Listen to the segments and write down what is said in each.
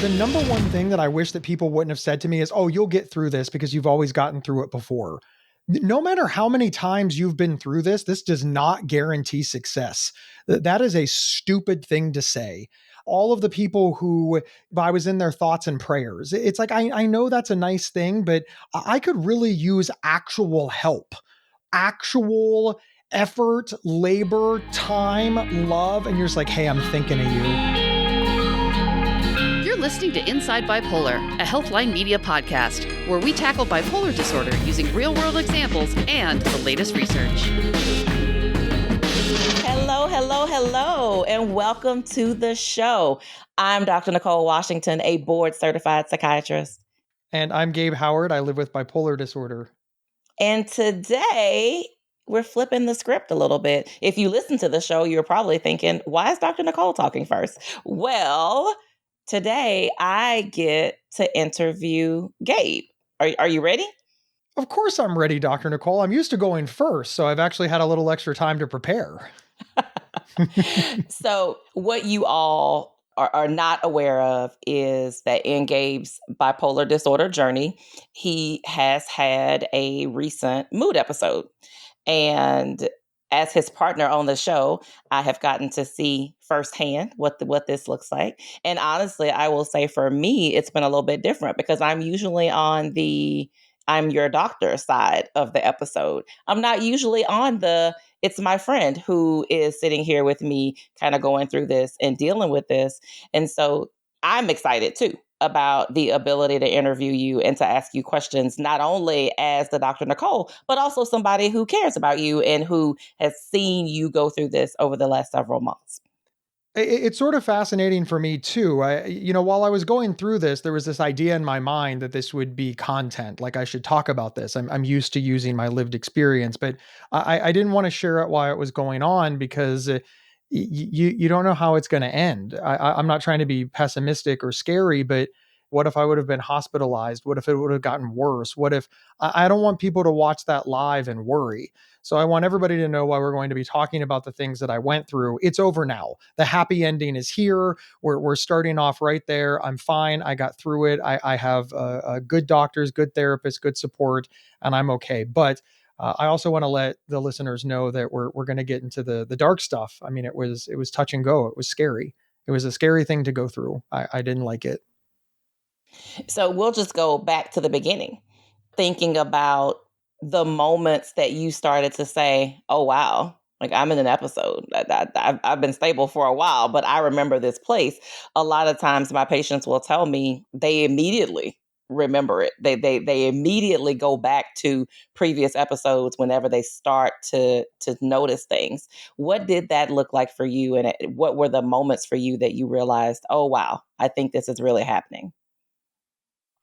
The number one thing that I wish that people wouldn't have said to me is, oh, you'll get through this because you've always gotten through it before. No matter how many times you've been through this does not guarantee success. That is a stupid thing to say. All of the people who I was in their thoughts and prayers, it's like, I know that's a nice thing, but I could really use actual help, actual effort, labor, time, love. And you're just like, hey, I'm thinking of you. You're listening to Inside Bipolar, a Healthline Media podcast, where we tackle bipolar disorder using real-world examples and the latest research. Hello, and welcome to the show. I'm Dr. Nicole Washington, a board-certified psychiatrist. And I'm Gabe Howard. I live with bipolar disorder. And today, we're flipping the script a little bit. If you listen to the show, you're probably thinking, why is Dr. Nicole talking first? Well, today I get to interview Gabe. Are you ready? Of course I'm ready, Dr. Nicole. I'm used to going first, so I've actually had a little extra time to prepare. So what you all are not aware of is that in Gabe's bipolar disorder journey, he has had a recent mood episode. And as his partner on the show, I have gotten to see firsthand what this looks like. And honestly, I will say for me, it's been a little bit different because I'm usually on the I'm your doctor side of the episode. I'm not usually on it's my friend who is sitting here with me kind of going through this and dealing with this. And so I'm excited too about the ability to interview you and to ask you questions, not only as the Dr. Nicole, but also somebody who cares about you and who has seen you go through this over the last several months. It's sort of fascinating for me too. While I was going through this, there was this idea in my mind that this would be content, like I should talk about this. I'm used to using my lived experience, but I didn't want to share it while it was going on because you don't know how it's going to end. I'm not trying to be pessimistic or scary, but what if I would have been hospitalized? What if it would have gotten worse? What if I don't want people to watch that live and worry? So I want everybody to know why we're going to be talking about the things that I went through. It's over now. The happy ending is here. We're starting off right there. I'm fine. I got through it. I have good doctors, good therapists, good support, and I'm okay. But I also want to let the listeners know that we're going to get into the dark stuff. I mean, it was touch and go. It was scary. It was a scary thing to go through. I didn't like it. So we'll just go back to the beginning, thinking about the moments that you started to say, oh, wow, like I'm in an episode. I've been stable for a while, but I remember this place. A lot of times my patients will tell me they immediately remember it. They immediately go back to previous episodes whenever they start to notice things. What did that look like for you? And what were the moments for you that you realized, oh, wow, I think this is really happening?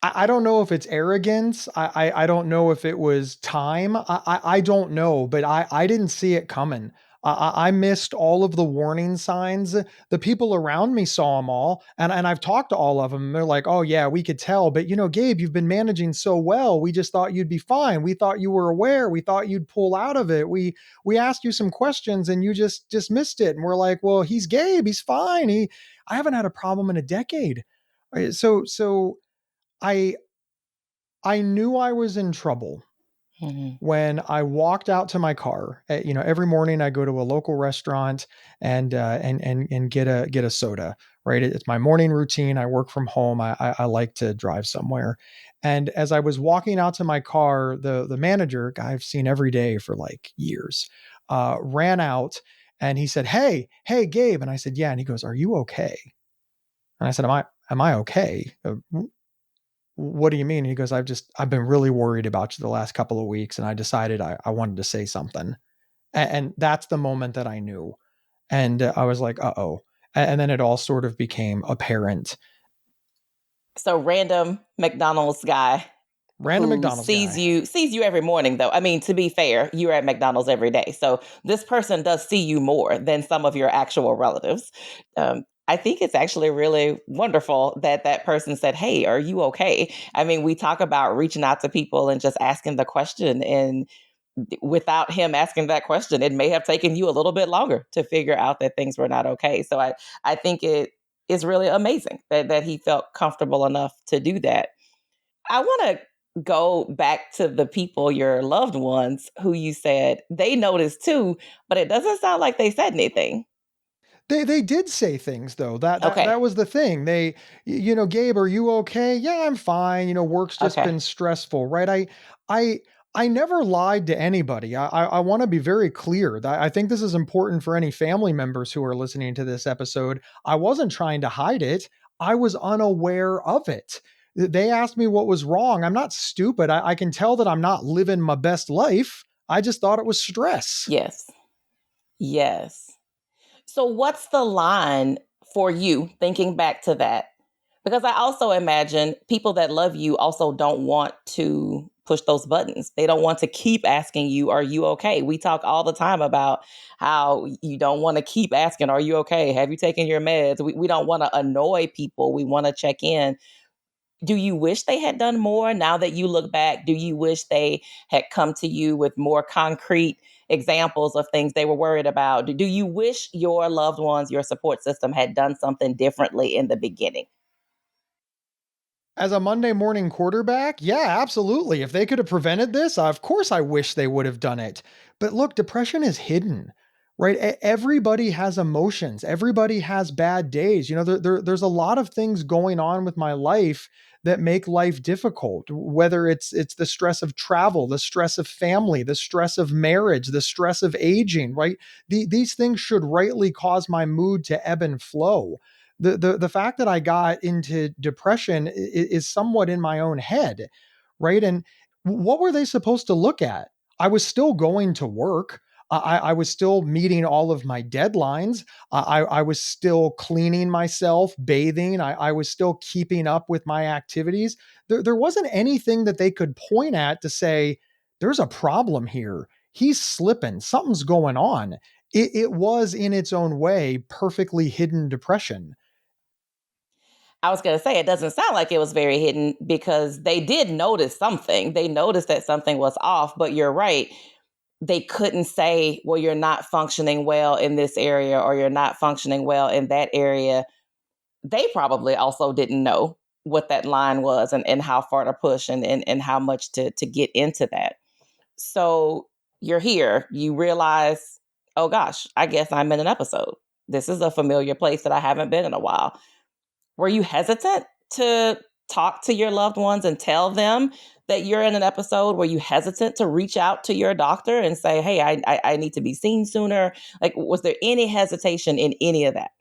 I don't know if it's arrogance. I don't know if it was time. I don't know, but I didn't see it coming. I missed all of the warning signs. The people around me saw them all, and I've talked to all of them. They're like, "Oh yeah, we could tell, but Gabe, you've been managing so well. We just thought you'd be fine. We thought you were aware. We thought you'd pull out of it. We asked you some questions, and you just missed it." And we're like, "Well, he's Gabe. He's fine. I haven't had a problem in a decade." So I knew I was in trouble when I walked out to my car. Every morning I go to a local restaurant and get a soda. Right, it's my morning routine. I work from home. I like to drive somewhere. And as I was walking out to my car, the manager, guy I've seen every day for like years, ran out and he said, "Hey, Gabe." And I said, "Yeah." And he goes, "Are you okay?" And I said, Am I okay? What do you mean?" He goes, I've been really worried about you the last couple of weeks, and I decided I wanted to say something. And that's the moment that I knew. And I was like, uh-oh. And then it all sort of became apparent. So random McDonald's guy sees you every morning, though. I mean, to be fair, you're at McDonald's every day. So this person does see you more than some of your actual relatives. I think it's actually really wonderful that person said, "Hey, are you okay?" I mean, we talk about reaching out to people and just asking the question. And without him asking that question, it may have taken you a little bit longer to figure out that things were not okay. So I think is really amazing that he felt comfortable enough to do that. I want to go back to the people, your loved ones, who you said they noticed too, but it doesn't sound like they said anything. They did say things though. Okay. That was the thing. Gabe, are you okay? Yeah, I'm fine. Work's just Okay. been stressful, right? I I never lied to anybody. I want to be very clear that I think this is important for any family members who are listening to this episode. I wasn't trying to hide it. I was unaware of it. They asked me what was wrong. I'm not stupid. I can tell that I'm not living my best life. I just thought it was stress. Yes. Yes. So, what's the line for you thinking back to that? Because I also imagine people that love you also don't want to push those buttons. They don't want to keep asking you, are you okay? We talk all the time about how you don't want to keep asking, are you okay? Have you taken your meds? We don't want to annoy people. We want to check in. Do you wish they had done more now that you look back? Do you wish they had come to you with more concrete examples of things they were worried about? Do you wish your loved ones, your support system had done something differently in the beginning? As a Monday morning quarterback, yeah, absolutely. If they could have prevented this, of course I wish they would have done it. But look, depression is hidden, right? Everybody has emotions. Everybody has bad days. There's a lot of things going on with my life that make life difficult, whether it's the stress of travel, the stress of family, the stress of marriage, the stress of aging, right? These things should rightly cause my mood to ebb and flow. The fact that I got into depression is somewhat in my own head, right? And what were they supposed to look at? I was still going to work. I was still meeting all of my deadlines. I was still cleaning myself, bathing. I was still keeping up with my activities. There wasn't anything that they could point at to say, there's a problem here. He's slipping. Something's going on. It was, in its own way, perfectly hidden depression. I was going to say, it doesn't sound like it was very hidden because they did notice something. They noticed that something was off, but you're right. They couldn't say, well, you're not functioning well in this area or you're not functioning well in that area. They probably also didn't know what that line was and how far to push and how much to get into that. So you're here, you realize, oh gosh, I guess I'm in an episode. This is a familiar place that I haven't been in a while. Were you hesitant to talk to your loved ones and tell them that you're in an episode? Were you hesitant to reach out to your doctor and say, hey, I need to be seen sooner? Like, was there any hesitation in any of that?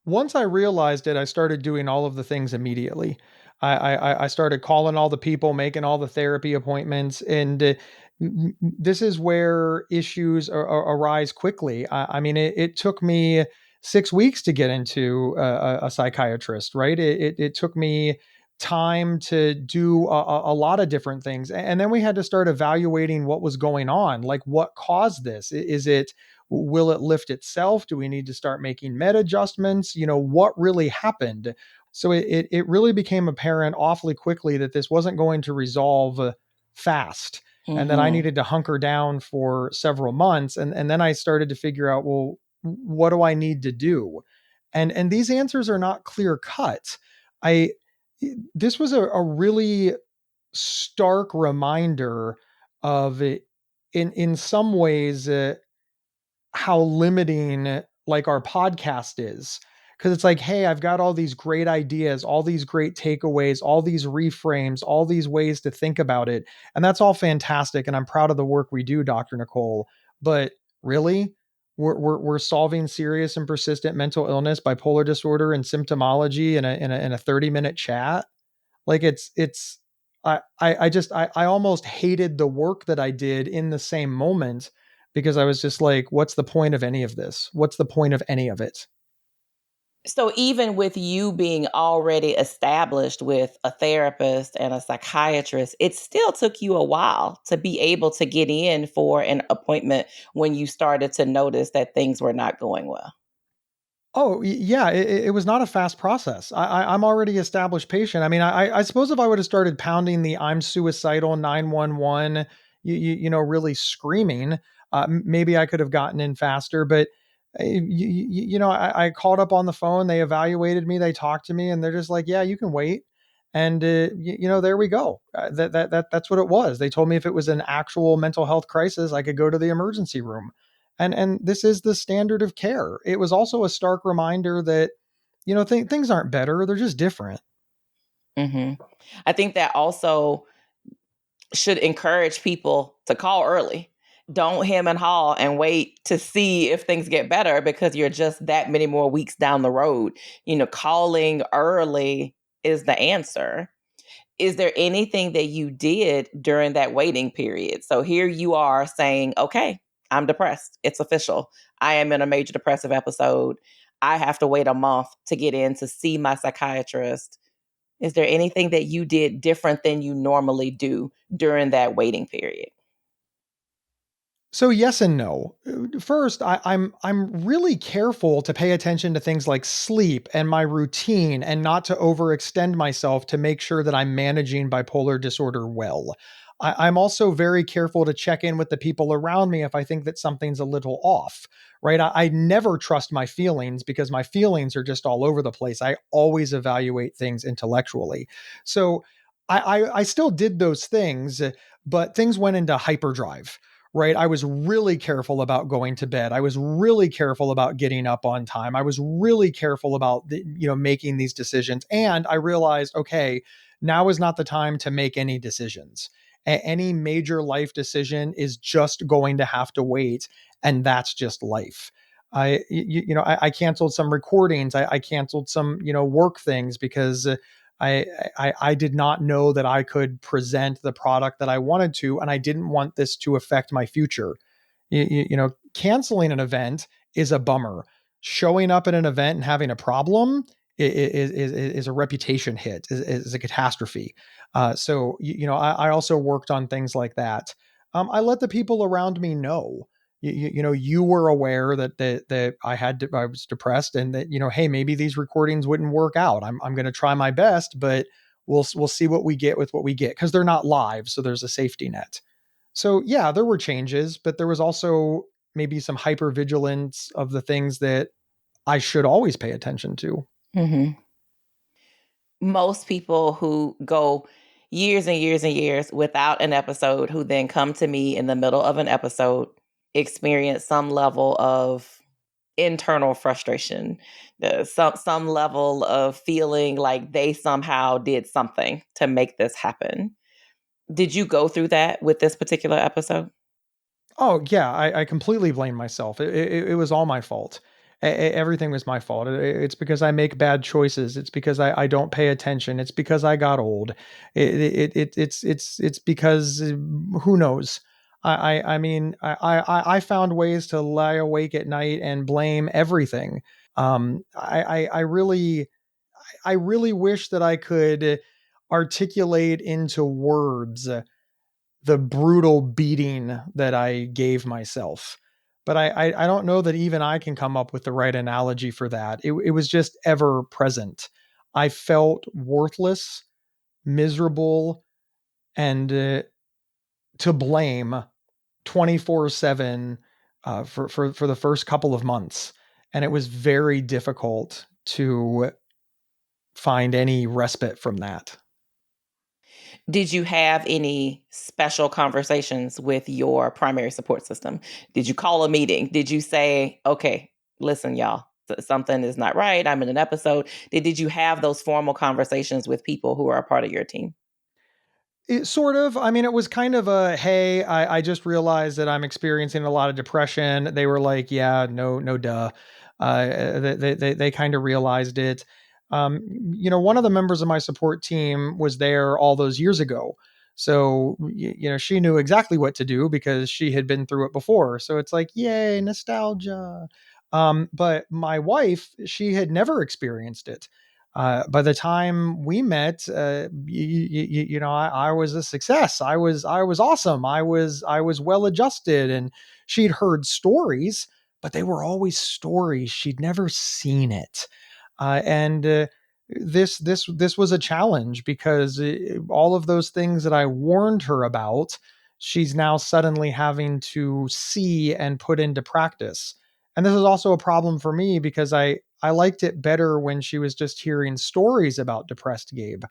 Once I realized it, I started doing all of the things immediately. I started calling all the people, making all the therapy appointments, and this is where issues arise quickly. I mean, it took me 6 weeks to get into a psychiatrist, right? It took me time to do a lot of different things, and then we had to start evaluating what was going on, like what caused this. Is it Will it lift itself? Do we need to start making med adjustments? What really happened? So it really became apparent awfully quickly that this wasn't going to resolve fast, and that I Mm-hmm. needed to hunker down for several months. And then I started to figure out, well, what do I need to do? And these answers are not clear cut. I This was a really stark reminder of it, in some ways, how limiting like our podcast is, because it's like, hey, I've got all these great ideas, all these great takeaways, all these reframes, all these ways to think about it, and that's all fantastic, and I'm proud of the work we do, Dr. Nicole. But really, we're solving serious and persistent mental illness, bipolar disorder, and symptomology in a 30-minute chat. Like, it's I almost hated the work that I did in the same moment, because I was just like, what's the point of any of this? What's the point of any of it? So even with you being already established with a therapist and a psychiatrist, it still took you a while to be able to get in for an appointment when you started to notice that things were not going well. Oh, yeah, it was not a fast process. I'm already established patient. I mean, I suppose if I would have started pounding the "I'm suicidal" 911, really screaming, maybe I could have gotten in faster. But I called up on the phone, they evaluated me, they talked to me, and they're just like, yeah, you can wait. And there we go. That's what it was. They told me if it was an actual mental health crisis, I could go to the emergency room. And this is the standard of care. It was also a stark reminder that things aren't better, they're just different. Hmm. I think that also should encourage people to call early. Don't hem and haw and wait to see if things get better because you're just that many more weeks down the road. Calling early is the answer. Is there anything that you did during that waiting period? So here you are saying, okay, I'm depressed. It's official. I am in a major depressive episode. I have to wait a month to get in to see my psychiatrist. Is there anything that you did different than you normally do during that waiting period? So yes and no. First, I'm really careful to pay attention to things like sleep and my routine, and not to overextend myself to make sure that I'm managing bipolar disorder well. I'm also very careful to check in with the people around me if I think that something's a little off. Right? I never trust my feelings because my feelings are just all over the place. I always evaluate things intellectually. So I still did those things, but things went into hyperdrive. Right? I was really careful about going to bed. I was really careful about getting up on time. I was really careful about making these decisions. And I realized, okay, now is not the time to make any decisions. Any major life decision is just going to have to wait, and that's just life. I canceled some recordings. I canceled some work things because I did not know that I could present the product that I wanted to, and I didn't want this to affect my future. Canceling an event is a bummer. Showing up at an event and having a problem is a reputation hit, is a catastrophe. I also worked on things like that. I let the people around me know. You were aware that I was depressed, and that hey, maybe these recordings wouldn't work out. I'm going to try my best, but we'll see what we get with what we get, because they're not live, so there's a safety net. So yeah, there were changes, but there was also maybe some hypervigilance of the things that I should always pay attention to. Hmm. Most people who go years and years and years without an episode, who then come to me in the middle of an episode, experience some level of internal frustration, some level of feeling like they somehow did something to make this happen. Did you go through that with this particular episode? Oh yeah, I completely blame myself. It was all my fault. Everything was my fault. It's because I make bad choices. It's because I don't pay attention. It's because I got old. It's because who knows. I mean I found ways to lie awake at night and blame everything. I really wish that I could articulate into words the brutal beating that I gave myself. But I don't know that even I can come up with the right analogy for that. It was just ever present. I felt worthless, miserable, and to blame 24/7 for the first couple of months, and it was very difficult to find any respite from that. Did you have any special conversations with your primary support system? Did you call a meeting? Did you say, okay, listen, y'all, something is not right. I'm in an episode. Did you have those formal conversations with people who are a part of your team? It sort of. I mean, it was kind of a, hey, I just realized that I'm experiencing a lot of depression. They were like, yeah, no, no, duh. They kind of realized it. One of the members of my support team was there all those years ago. So, she knew exactly what to do because she had been through it before. So it's like, yay, nostalgia. But my wife, she had never experienced it. By the time we met, I was a success. I was awesome. I was well adjusted, and she'd heard stories, but they were always stories. She'd never seen it, and this was a challenge because all of those things that I warned her about, she's now suddenly having to see and put into practice. And this is also a problem for me because I liked it better when she was just hearing stories about depressed Gabe.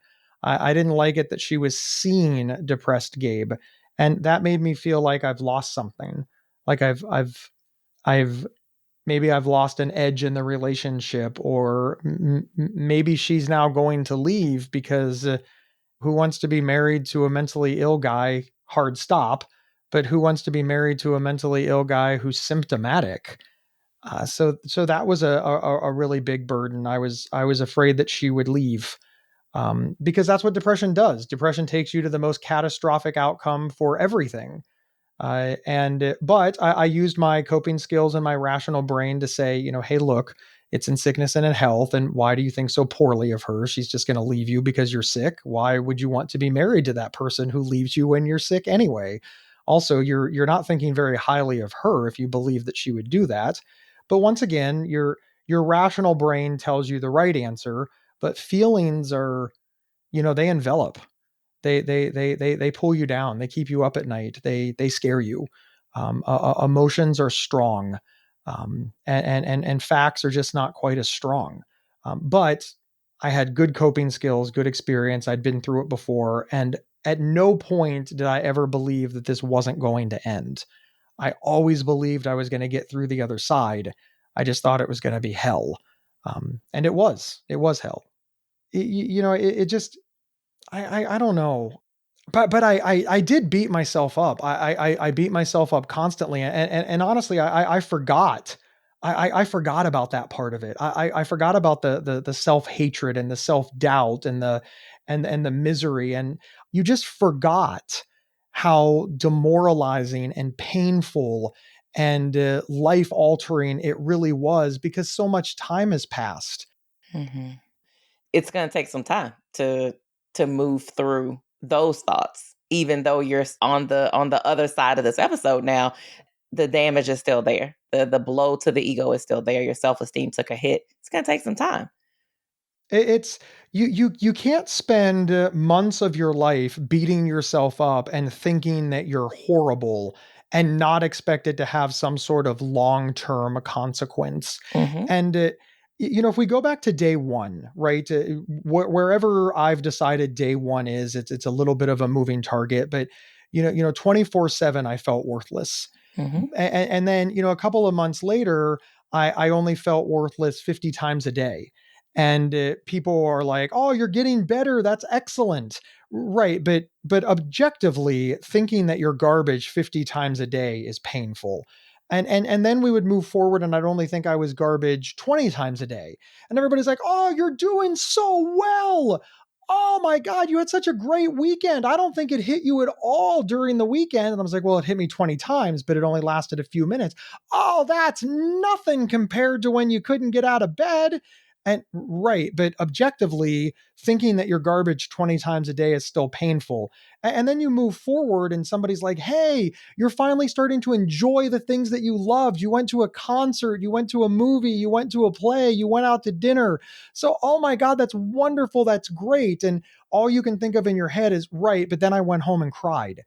I didn't like it that she was seeing depressed Gabe, and that made me feel like I've lost something. Like I've maybe I've lost an edge in the relationship, or maybe she's now going to leave because who wants to be married to a mentally ill guy? Hard stop. But who wants to be married to a mentally ill guy who's symptomatic? So that was a really big burden. I was afraid that she would leave, because that's what depression does. Depression takes you to the most catastrophic outcome for everything. But I used my coping skills and my rational brain to say, hey, look, it's in sickness and in health. And why do you think so poorly of her? She's just going to leave you because you're sick. Why would you want to be married to that person who leaves you when you're sick anyway? Also, you're not thinking very highly of her if you believe that she would do that. But once again, your rational brain tells you the right answer, but feelings are, they envelop. They pull you down. They keep you up at night. They scare you. Emotions are strong, and facts are just not quite as strong. But I had good coping skills, good experience. I'd been through it before, and at no point did I ever believe that this wasn't going to end. I always believed I was going to get through the other side. I just thought it was going to be hell, and it was. It was hell. It just I don't know. But I did beat myself up. I beat myself up constantly, and honestly, I forgot. I forgot about that part of it. I forgot about the self hatred and the self doubt and the misery, and you just forgot how demoralizing and painful and life altering it really was, because so much time has passed. Mm-hmm. It's going to take some time to move through those thoughts, even though you're on the other side of this episode now. The damage is still there. The blow to the ego is still there. Your self-esteem took a hit. It's going to take some time. It's you can't spend months of your life beating yourself up and thinking that you're horrible and not expect it to have some sort of long-term consequence. Mm-hmm. And if we go back to day one, right, wherever I've decided day one is, it's a little bit of a moving target, but 24/7 I felt worthless. Mm-hmm. And then, a couple of months later, I only felt worthless 50 times a day. And people are like, "Oh, you're getting better. That's excellent." Right. But objectively, thinking that you're garbage 50 times a day is painful. And then we would move forward, and I'd only think I was garbage 20 times a day. And everybody's like, "Oh, you're doing so well. Oh my God, you had such a great weekend. I don't think it hit you at all during the weekend." And I was like, "Well, it hit me 20 times, but it only lasted a few minutes." "Oh, that's nothing compared to when you couldn't get out of bed." And right, but objectively, thinking that you're garbage 20 times a day is still painful. And then you move forward, and somebody's like, "Hey, you're finally starting to enjoy the things that you loved. You went to a concert, you went to a movie, you went to a play, you went out to dinner. So, oh my God, that's wonderful. That's great." And all you can think of in your head is, right, but then I went home and cried.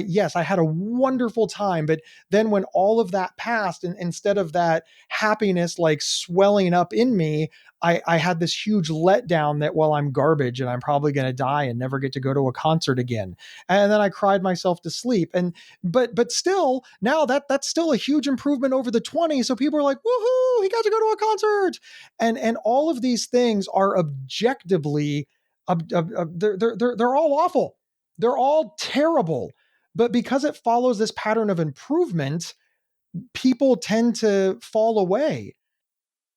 Yes, I had a wonderful time, but then when all of that passed, and instead of that happiness like swelling up in me, I had this huge letdown that, well, I'm garbage and I'm probably going to die and never get to go to a concert again. And then I cried myself to sleep. And but still, now that's still a huge improvement over the 20. So people are like, "Woohoo, he got to go to a concert." And all of these things are objectively, they're all awful. They're all terrible. But because it follows this pattern of improvement, people tend to fall away.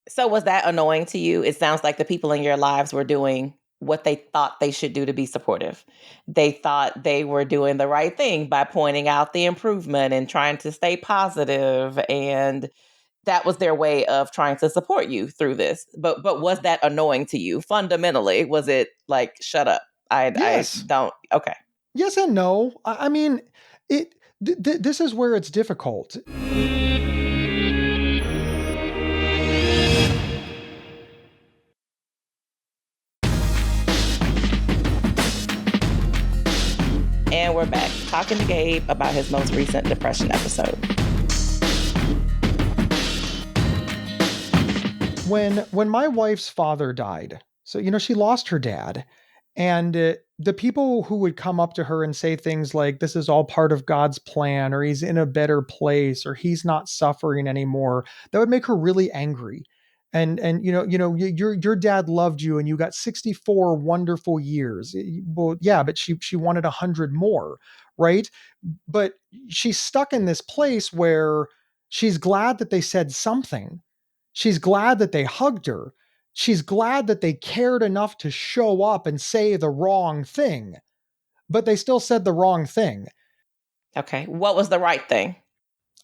So was that annoying to you? It sounds like the people in your lives were doing what they thought they should do to be supportive. They thought they were doing the right thing by pointing out the improvement and trying to stay positive, and that was their way of trying to support you through this. But was that annoying to you fundamentally? Was it like, shut up? I Yes. don't. Okay. Yes and no. I mean, this is where it's difficult. And we're back talking to Gabe about his most recent depression episode. When my wife's father died, so she lost her dad, and the people who would come up to her and say things like, "This is all part of God's plan," or "He's in a better place," or "He's not suffering anymore," that would make her really angry. And your dad loved you, and you got 64 wonderful years. Well, yeah, but she wanted 100 more, right? But she's stuck in this place where she's glad that they said something. She's glad that they hugged her. She's glad that they cared enough to show up and say the wrong thing, but they still said the wrong thing. Okay. What was the right thing?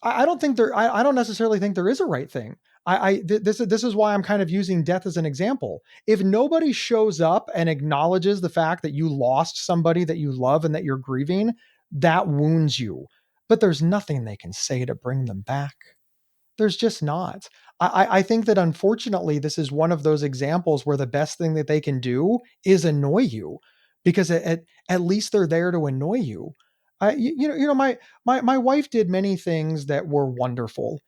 I don't think there. I don't necessarily think there is a right thing. This is why I'm kind of using death as an example. If nobody shows up and acknowledges the fact that you lost somebody that you love and that you're grieving, that wounds you. But there's nothing they can say to bring them back. There's just not. I think that unfortunately, this is one of those examples where the best thing that they can do is annoy you, because at least they're there to annoy you. My wife did many things that were wonderful,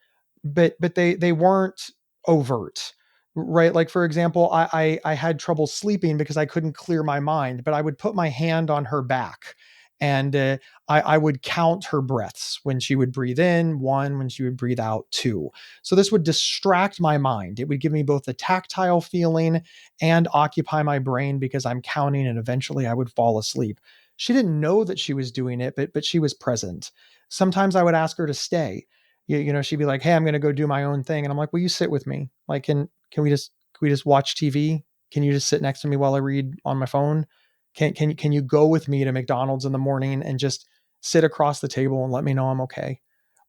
but they weren't overt, right? Like, for example, I had trouble sleeping because I couldn't clear my mind, but I would put my hand on her back, and I would count her breaths. When she would breathe in, one; when she would breathe out, two. So this would distract my mind. It would give me both the tactile feeling and occupy my brain, because I'm counting, and eventually I would fall asleep. She didn't know that she was doing it, but she was present. Sometimes I would ask her to stay. She'd be like, "Hey, I'm going to go do my own thing," and I'm like, "Will you sit with me? Like, can we just watch TV? Can you just sit next to me while I read on my phone? Can you go with me to McDonald's in the morning and just sit across the table and let me know I'm okay?"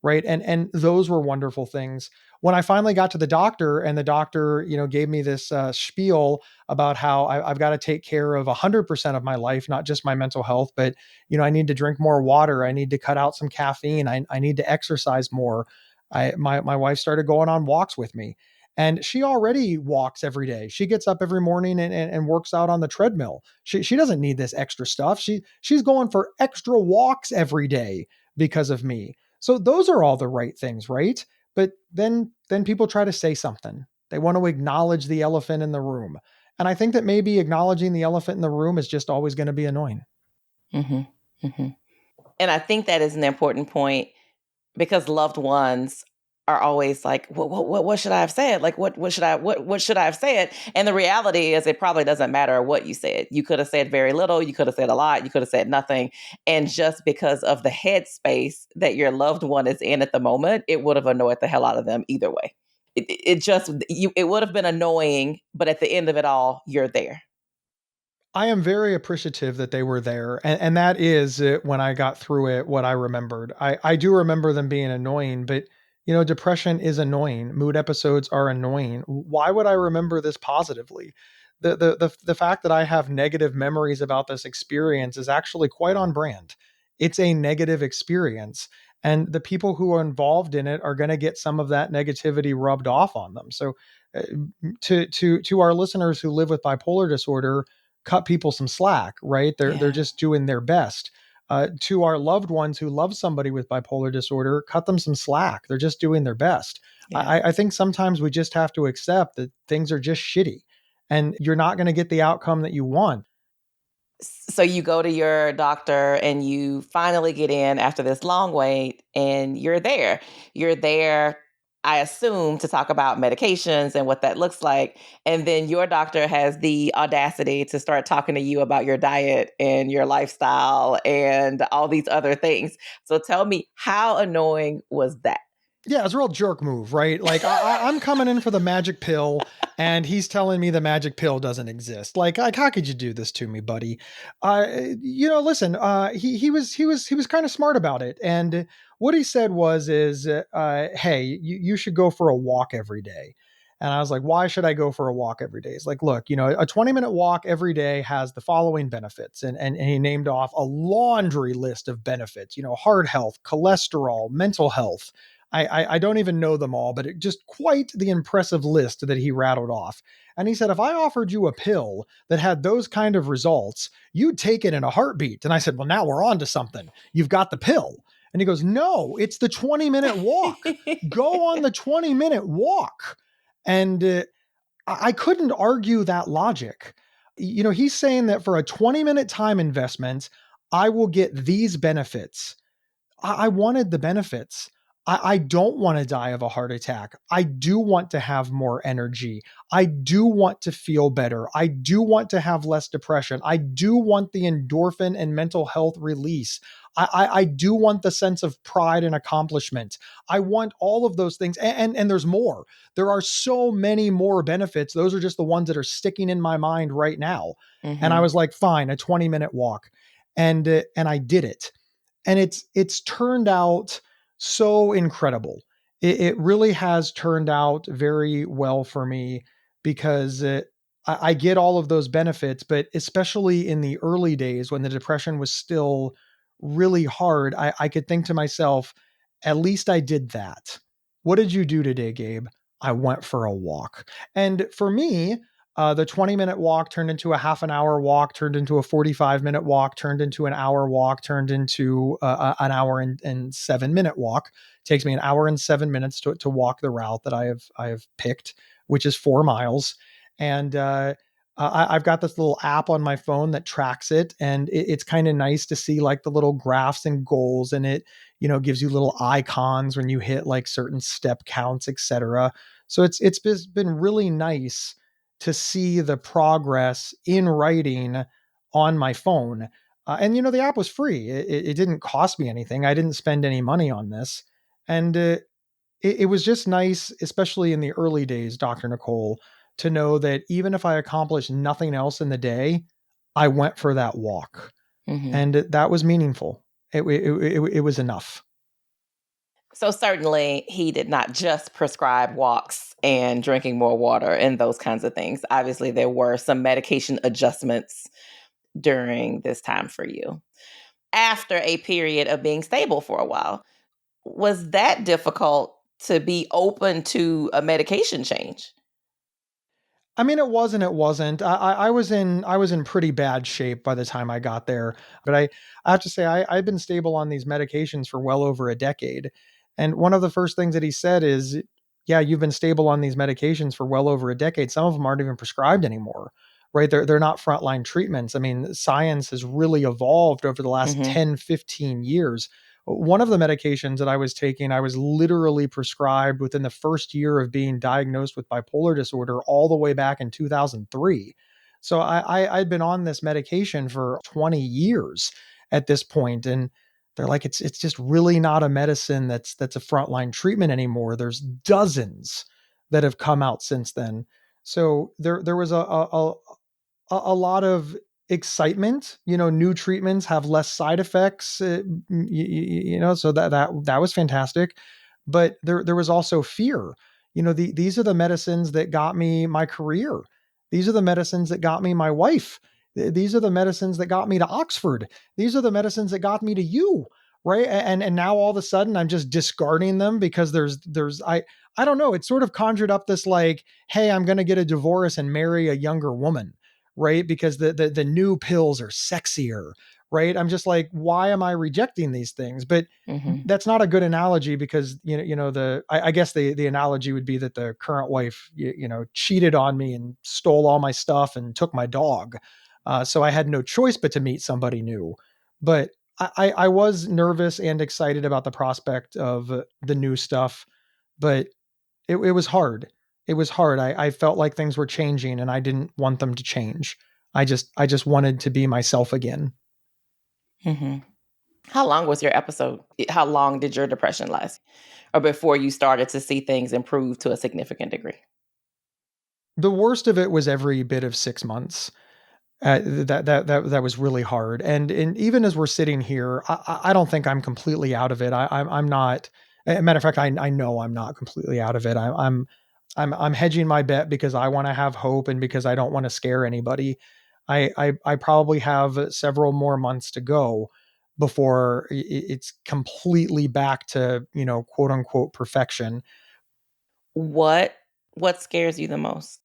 Right? And those were wonderful things. When I finally got to the doctor, and the doctor, gave me this spiel about how I've got to take care of 100% of my life, not just my mental health, but I need to drink more water. I need to cut out some caffeine. I need to exercise more. My wife started going on walks with me. And she already walks every day. She gets up every morning and works out on the treadmill. She doesn't need this extra stuff. She's going for extra walks every day because of me. So those are all the right things, right? But then people try to say something. They want to acknowledge the elephant in the room. And I think that maybe acknowledging the elephant in the room is just always going to be annoying. Mm-hmm. Mm-hmm. And I think that is an important point, because loved ones are always like, what should I have said? Like, what should I have said? And the reality is, it probably doesn't matter what you said. You could have said very little. You could have said a lot. You could have said nothing. And just because of the headspace that your loved one is in at the moment, it would have annoyed the hell out of them either way. It would have been annoying, but at the end of it all, you're there. I am very appreciative that they were there. And that is, when I got through it, what I remembered. I do remember them being annoying, but depression is annoying. Mood episodes are annoying. Why would I remember this positively? The fact that I have negative memories about this experience is actually quite on brand. It's a negative experience. And the people who are involved in it are going to get some of that negativity rubbed off on them. So, uh, to our listeners who live with bipolar disorder, cut people some slack, right? They're Yeah. just doing their best. To our loved ones who love somebody with bipolar disorder, cut them some slack. They're just doing their best. Yeah. I think sometimes we just have to accept that things are just shitty, and you're not going to get the outcome that you want. So you go to your doctor and you finally get in after this long wait, and you're there. You're there, I assume, to talk about medications and what that looks like. And then your doctor has the audacity to start talking to you about your diet and your lifestyle and all these other things. So tell me, how annoying was that? Yeah, it's a real jerk move, right? Like, I'm coming in for the magic pill, and he's telling me the magic pill doesn't exist. Like how could you do this to me, buddy? Listen. He was kind of smart about it, and what he said is, hey, you should go for a walk every day. And I was like, why should I go for a walk every day? He's like, look, a 20-minute walk every day has the following benefits. And he named off a laundry list of benefits, heart health, cholesterol, mental health. I don't even know them all, but just quite the impressive list that he rattled off. And he said, if I offered you a pill that had those kind of results, you'd take it in a heartbeat. And I said, well, now we're on to something. You've got the pill. And he goes, no, it's the 20-minute walk. Go on the 20-minute walk. And I couldn't argue that logic. He's saying that for a 20-minute time investment, I will get these benefits. I wanted the benefits. I don't want to die of a heart attack. I do want to have more energy. I do want to feel better. I do want to have less depression. I do want the endorphin and mental health release. I do want the sense of pride and accomplishment. I want all of those things. And there's more. There are so many more benefits. Those are just the ones that are sticking in my mind right now. And I Mm-hmm. was like, fine, a 20-minute walk. And I did it, and it's turned out so incredible. It really has turned out very well for me because I get all of those benefits, but especially in the early days when the depression was still really hard, I could think to myself, at least I did that. What did you do today, Gabe? I went for a walk. And for me, the 20-minute walk turned into a half an hour walk, turned into a 45-minute walk, turned into an hour walk, turned into an hour and 7-minute walk. It takes me an hour and 7 minutes to walk the route that I have picked, which is 4 miles. And I've got this little app on my phone that tracks it, and it's kind of nice to see like the little graphs and goals, and it gives you little icons when you hit like certain step counts, etc. So it's been really nice to see the progress in writing on my phone. And the app was free. It didn't cost me anything. I didn't spend any money on this. And it was just nice, especially in the early days, Dr. Nicole, to know that even if I accomplished nothing else in the day, I went for that walk. Mm-hmm. And that was meaningful. It was enough. So certainly he did not just prescribe walks and drinking more water and those kinds of things. Obviously, there were some medication adjustments during this time for you. After a period of being stable for a while, was that difficult to be open to a medication change? I mean, it was and it wasn't. I was in pretty bad shape by the time I got there, but I have to say I've been stable on these medications for well over a decade. And one of the first things that he said is, "Yeah, you've been stable on these medications for well over a decade. Some of them aren't even prescribed anymore, right? They're not frontline treatments. I mean, science has really evolved over the last Mm-hmm. 10, 15 years." One of the medications that I was taking, I was literally prescribed within the first year of being diagnosed with bipolar disorder, all the way back in 2003. So I'd been on this medication for 20 years at this point, and they're like, it's just really not a medicine that's a frontline treatment anymore. There's dozens that have come out since then. So there was a lot of excitement. New treatments have less side effects. So that was fantastic. But there was also fear. These are the medicines that got me my career. These are the medicines that got me my wife. These are the medicines that got me to Oxford. These are the medicines that got me to you. Right. And now all of a sudden I'm just discarding them because I don't know. It sort of conjured up this like, hey, I'm going to get a divorce and marry a younger woman, right? Because the new pills are sexier, right? I'm just like, why am I rejecting these things? But Mm-hmm. that's not a good analogy because I guess the analogy would be that the current wife cheated on me and stole all my stuff and took my dog, so I had no choice but to meet somebody new. But I was nervous and excited about the prospect of the new stuff, but it was hard. It was hard. I felt like things were changing and I didn't want them to change. I just wanted to be myself again. Mm-hmm. How long was your episode? How long did your depression last? Or before you started to see things improve to a significant degree? The worst of it was every bit of 6 months. That was really hard. And even as we're sitting here, I don't think I'm completely out of it. I'm not. A matter of fact, I know I'm not completely out of it. I'm hedging my bet because I want to have hope and because I don't want to scare anybody. I probably have several more months to go before it's completely back to quote unquote perfection. What what scares you the most?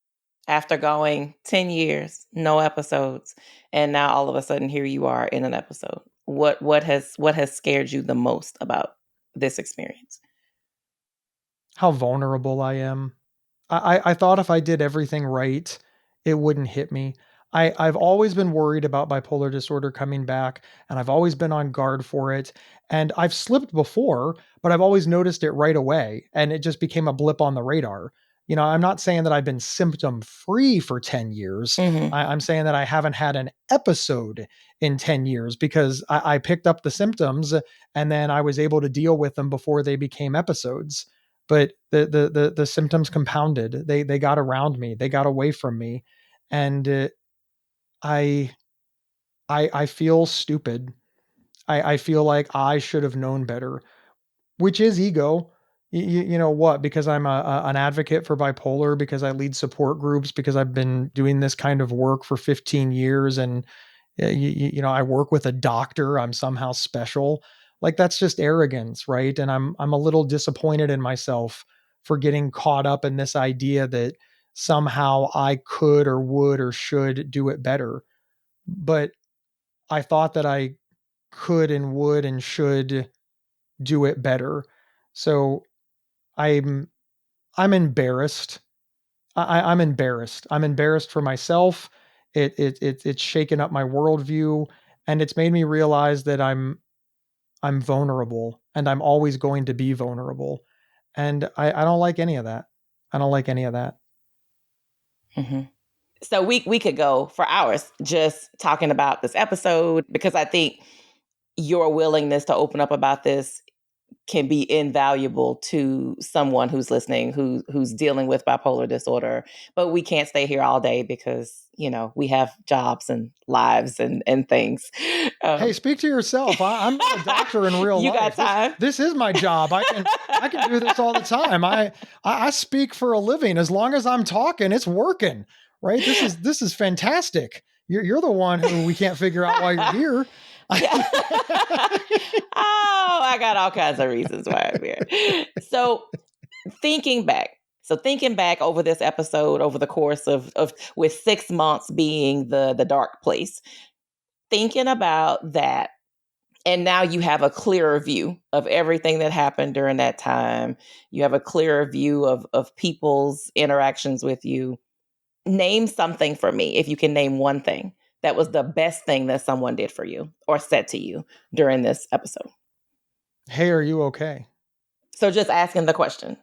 After going 10 years, no episodes, and now all of a sudden here you are in an episode. What has scared you the most about this experience? How vulnerable I am. I thought if I did everything right, it wouldn't hit me. I've always been worried about bipolar disorder coming back, and I've always been on guard for it. And I've slipped before, but I've always noticed it right away, and it just became a blip on the radar. I'm not saying that I've been symptom free for 10 years. Mm-hmm. I'm saying that I haven't had an episode in 10 years because I picked up the symptoms and then I was able to deal with them before they became episodes. But the symptoms compounded. They got around me. They got away from me, and I I feel stupid. I feel like I should have known better, which is ego. You know what? Because I'm an advocate for bipolar, because I lead support groups, because I've been doing this kind of work for 15 years, and I work with a doctor. I'm somehow special. Like that's just arrogance, right? And I'm a little disappointed in myself for getting caught up in this idea that somehow I could or would or should do it better. But I thought that I could and would and should do it better. So I'm I'm embarrassed. I'm embarrassed. I'm embarrassed for myself. It's shaken up my worldview, and it's made me realize that I'm vulnerable, and I'm always going to be vulnerable. And I don't like any of that. I don't like any of that. Mm-hmm. So we could go for hours just talking about this episode, because I think your willingness to open up about this can be invaluable to someone who's listening, who's dealing with bipolar disorder. But we can't stay here all day because, we have jobs and lives and things. Hey, speak to yourself. I'm not a doctor in real You got life. time. This is my job. I can do this all the time. I speak for a living. As long as I'm talking, it's working. Right? This is fantastic. You're the one who we can't figure out why you're here. Yeah. Oh, I got all kinds of reasons why I'm here. So thinking back. So thinking back over this episode, over the course of with 6 months being the dark place, thinking about that, and now you have a clearer view of everything that happened during that time. You have a clearer view of people's interactions with you. Name something for me, if you can name one thing that was the best thing that someone did for you or said to you during this episode. Hey, are you okay? So just asking the question.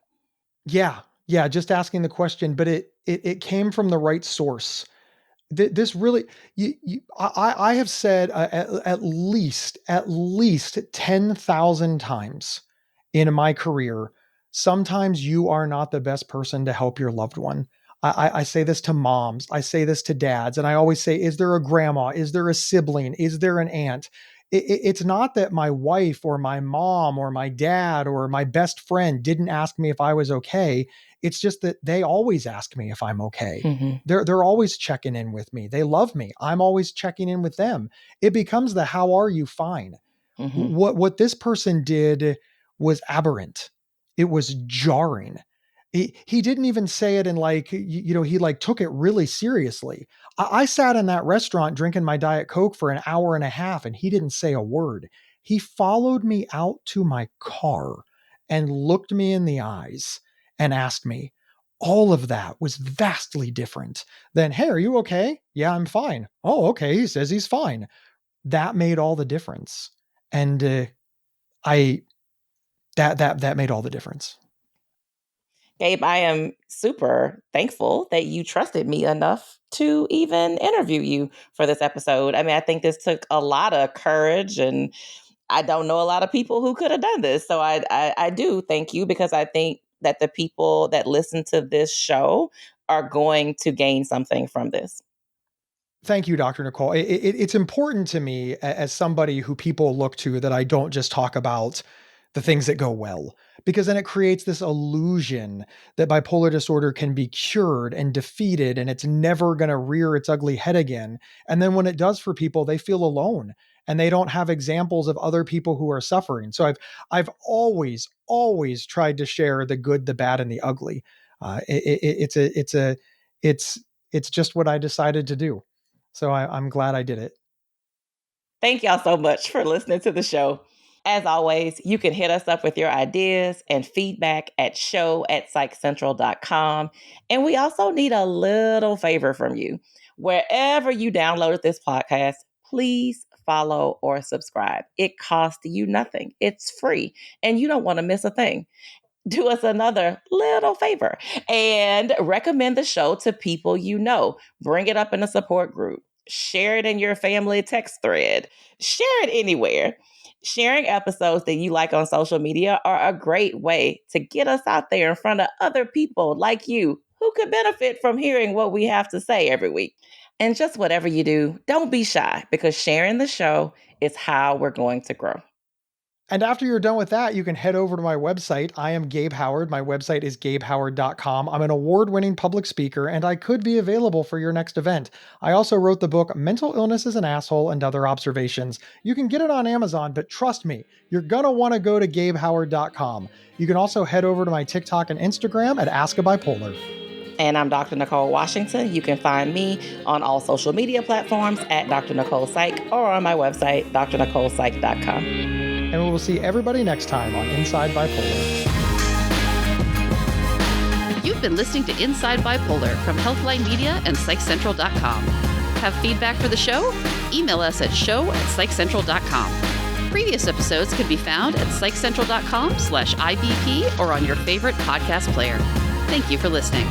Yeah. Yeah, just asking the question, but it came from the right source. This really, I have said at least 10,000 times in my career, sometimes you are not the best person to help your loved one. I say this to moms, I say this to dads, and I always say, is there a grandma? Is there a sibling? Is there an aunt? It's not that my wife or my mom or my dad or my best friend didn't ask me if I was okay. It's just that they always ask me if I'm okay. Mm-hmm. They're always checking in with me. They love me. I'm always checking in with them. It becomes the how are you fine. Mm-hmm. What this person did was aberrant. It was jarring. He didn't even say it in like, he like took it really seriously. I sat in that restaurant drinking my Diet Coke for an hour and a half and he didn't say a word. He followed me out to my car and looked me in the eyes and asked me. All of that was vastly different than, hey, are you okay? Yeah, I'm fine. Oh, okay. He says he's fine. That made all the difference. And I that made all the difference. Gabe, I am super thankful that you trusted me enough to even interview you for this episode. I mean, I think this took a lot of courage, and I don't know a lot of people who could have done this. So I do thank you, because I think that the people that listen to this show are going to gain something from this. Thank you, Dr. Nicole. It's important to me as somebody who people look to that I don't just talk about the things that go well, because then it creates this illusion that bipolar disorder can be cured and defeated and it's never going to rear its ugly head again. And then when it does for people, they feel alone and they don't have examples of other people who are suffering. So I've always tried to share the good, the bad, and the ugly. It's just what I decided to do. So I'm glad I did it. Thank y'all so much for listening to the show. As always, you can hit us up with your ideas and feedback at show@psychcentral.com. And we also need a little favor from you. Wherever you downloaded this podcast, please follow or subscribe. It costs you nothing. It's free, and you don't want to miss a thing. Do us another little favor and recommend the show to people you know. Bring it up in a support group. Share it in your family text thread. Share it anywhere. Sharing episodes that you like on social media are a great way to get us out there in front of other people like you who could benefit from hearing what we have to say every week. And just whatever you do, don't be shy, because sharing the show is how we're going to grow. And after you're done with that, you can head over to my website. I am Gabe Howard. My website is gabehoward.com. I'm an award-winning public speaker, and I could be available for your next event. I also wrote the book, Mental Illness is an Asshole and Other Observations. You can get it on Amazon, but trust me, you're going to want to go to gabehoward.com. You can also head over to my TikTok and Instagram at Ask a Bipolar. And I'm Dr. Nicole Washington. You can find me on all social media platforms at Dr. Nicole Psych or on my website, drnicolepsych.com. And we will see everybody next time on Inside Bipolar. You've been listening to Inside Bipolar from Healthline Media and PsychCentral.com. Have feedback for the show? Email us at show@psychcentral.com. Previous episodes can be found at psychcentral.com/IBP or on your favorite podcast player. Thank you for listening.